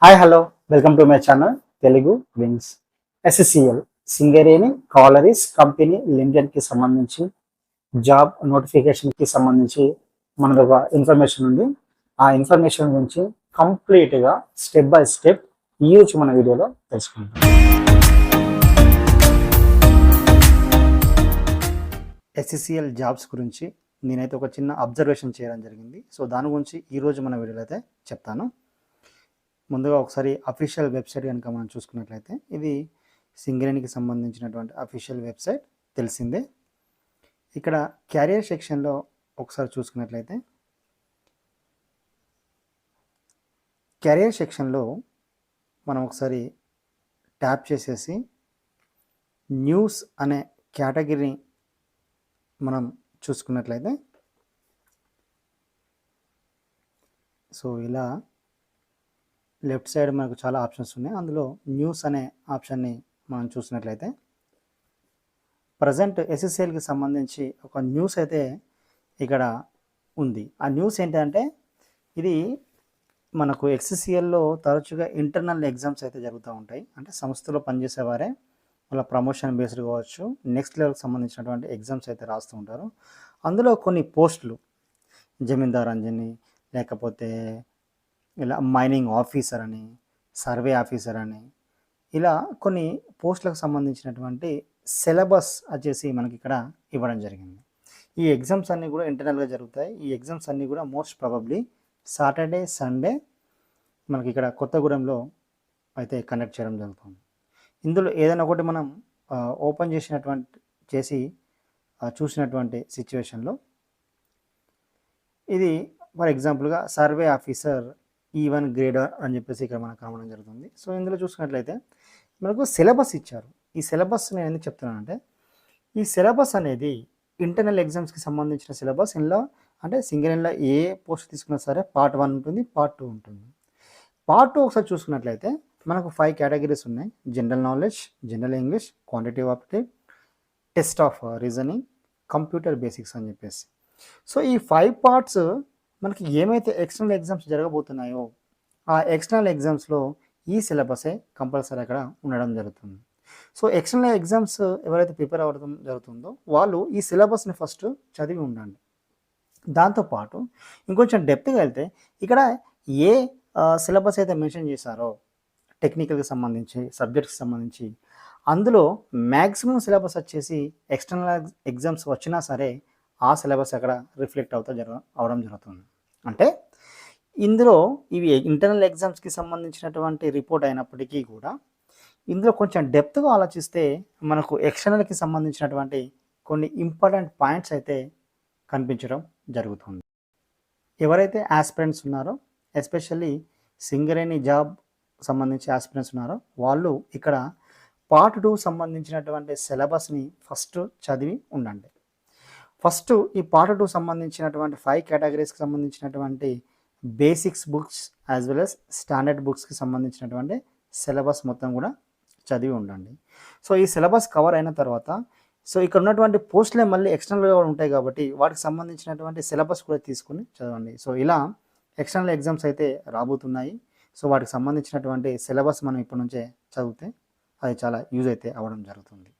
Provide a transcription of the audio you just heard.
Hi hello welcome to my channel Telugu wins. SSCL Singareni collieries company లిమిటెడ్కి సంబంధించి job నోటిఫికేషన్కి సంబంధించి మనకు ఒక ఇన్ఫర్మేషన్ ఉంది. ఆ ఇన్ఫర్మేషన్ గురించి కంప్లీట్గా స్టెప్ బై స్టెప్ ఈరోజు మన వీడియోలో తెలుసుకుంటాం. ఎస్ఎస్సిఎల్ జాబ్స్ గురించి నేనైతే ఒక చిన్న అబ్జర్వేషన్ చేయడం జరిగింది. సో దాని గురించి ఈరోజు మన వీడియోలో అయితే చెప్తాను. ముందుగా ఒకసారి అఫీషియల్ వెబ్సైట్ కనుక మనం చూసుకున్నట్లయితే ఇది సింగరేణికి సంబంధించినటువంటి అఫీషియల్ వెబ్సైట్ తెలిసిందే. ఇక్కడ క్యారియర్ సెక్షన్లో ఒకసారి చూసుకున్నట్లయితే క్యారియర్ సెక్షన్లో మనం ఒకసారి ట్యాప్ చేసేసి న్యూస్ అనే కేటగిరీని మనం చూసుకున్నట్లయితే సో ఇలా లెఫ్ట్ సైడ్ మనకు చాలా ఆప్షన్స్ ఉన్నాయి. అందులో న్యూస్ అనే ఆప్షన్ని మనం చూసినట్లయితే ప్రజెంట్ ఎస్ఎస్సిఎల్కి సంబంధించి ఒక న్యూస్ అయితే ఇక్కడ ఉంది. ఆ న్యూస్ ఏంటంటే ఇది మనకు ఎస్ఎస్సిఎల్లో తరచుగా ఇంటర్నల్ ఎగ్జామ్స్ అయితే జరుగుతూ ఉంటాయి. అంటే సంస్థలో పనిచేసేవారే వాళ్ళ ప్రమోషన్ బేస్డ్ కావచ్చు, నెక్స్ట్ లెవెల్కి సంబంధించినటువంటి ఎగ్జామ్స్ అయితే రాస్తూ ఉంటారు. అందులో కొన్ని పోస్టులు జమీందార్ అంజని, లేకపోతే ఇలా మైనింగ్ ఆఫీసర్ అని, సర్వే ఆఫీసర్ అని, ఇలా కొన్ని పోస్టులకు సంబంధించినటువంటి సిలబస్ వచ్చేసి మనకి ఇక్కడ ఇవ్వడం జరిగింది. ఈ ఎగ్జామ్స్ అన్నీ కూడా ఇంటర్నల్గా జరుగుతాయి. ఈ ఎగ్జామ్స్ అన్నీ కూడా మోస్ట్ ప్రాబబ్లీ సాటర్డే సండే మనకి ఇక్కడ కొత్తగూడెంలో అయితే కండక్ట్ చేయడం జరుగుతుంది. ఇందులో ఏదైనా ఒకటి మనం ఓపెన్ చేసి చూసినటువంటి సిచ్యువేషన్లో ఇది ఫర్ ఎగ్జాంపుల్గా సర్వే ఆఫీసర్ E1 గ్రేడర్ అని చెప్పేసి ఇక్కడ మనకు రావడం జరుగుతుంది. సో ఇందులో చూసుకున్నట్లయితే మనకు సిలబస్ ఇచ్చారు. ఈ సిలబస్ నేను ఎందుకు చెప్తున్నానంటే ఈ సిలబస్ అనేది ఇంటర్నల్ ఎగ్జామ్స్కి సంబంధించిన సిలబస్. ఇందులో అంటే సింగరేణిలో ఏ పోస్ట్ తీసుకున్నా సరే పార్ట్ 1 ఉంటుంది, పార్ట్ 2 ఉంటుంది. పార్ట్ 2 ఒకసారి చూసుకున్నట్లయితే మనకు 5 కేటగిరీస్ ఉన్నాయి. General knowledge, general English, quantitative aptitude, test of reasoning, computer basics అని చెప్పేసి. సో ఈ 5 పార్ట్స్ మనకి ఏమైతే ఎక్స్టర్నల్ ఎగ్జామ్స్ జరగబోతున్నాయో ఆ ఎక్స్టర్నల్ ఎగ్జామ్స్లో ఈ సిలబసే కంపల్సరీ అక్కడ ఉండడం జరుగుతుంది. సో ఎక్స్టర్నల్ ఎగ్జామ్స్ ఎవరైతే ప్రిపేర్ అవ్వడం జరుగుతుందో వాళ్ళు ఈ సిలబస్ని ఫస్ట్ చదివి ఉండండి. దాంతోపాటు ఇంకొంచెం డెప్త్గా వెళ్తే ఇక్కడ ఏ సిలబస్ అయితే మెన్షన్ చేశారో టెక్నికల్కి సంబంధించి, సబ్జెక్ట్స్కి సంబంధించి, అందులో మ్యాక్సిమం సిలబస్ వచ్చేసి ఎక్స్టర్నల్ ఎగ్జామ్స్ వచ్చినా సరే ఆ సిలబస్ అక్కడ రిఫ్లెక్ట్ అవడం జరుగుతుంది. అంటే ఇందులో ఇవి ఇంటర్నల్ ఎగ్జామ్స్కి సంబంధించినటువంటి రిపోర్ట్ అయినప్పటికీ కూడా ఇందులో కొంచెం డెప్త్గా ఆలోచిస్తే మనకు ఎక్స్టర్నల్కి సంబంధించినటువంటి కొన్ని ఇంపార్టెంట్ పాయింట్స్ అయితే కనిపించడం జరుగుతుంది. ఎవరైతే ఆస్పిరెంట్స్ ఉన్నారో, ఎస్పెషల్లీ సింగరేణి జాబ్ సంబంధించి ఆస్పిరెంట్స్ ఉన్నారో వాళ్ళు ఇక్కడ పార్ట్ 2 సంబంధించినటువంటి సిలబస్ని ఫస్ట్ చదివి ఉండండి. ఫస్ట్ ఈ పార్ట్ 2 సంబంధించినటువంటి 5 కేటగిరీస్కి సంబంధించినటువంటి basics books as well as standard బుక్స్కి సంబంధించినటువంటి సిలబస్ మొత్తం కూడా చదివి ఉండండి. సో ఈ సిలబస్ కవర్ అయిన తర్వాత సో ఇక్కడ ఉన్నటువంటి పోస్టులే మళ్ళీ ఎక్స్టర్నల్గా ఉంటాయి కాబట్టి వాటికి సంబంధించినటువంటి సిలబస్ కూడా తీసుకుని చదవండి. సో ఇలా ఎక్స్టర్నల్ ఎగ్జామ్స్ అయితే రాబోతున్నాయి. సో వాటికి సంబంధించినటువంటి సిలబస్ మనం ఇప్పటి నుంచే చదివితే అది చాలా యూజ్ అయితే అవ్వడం జరుగుతుంది.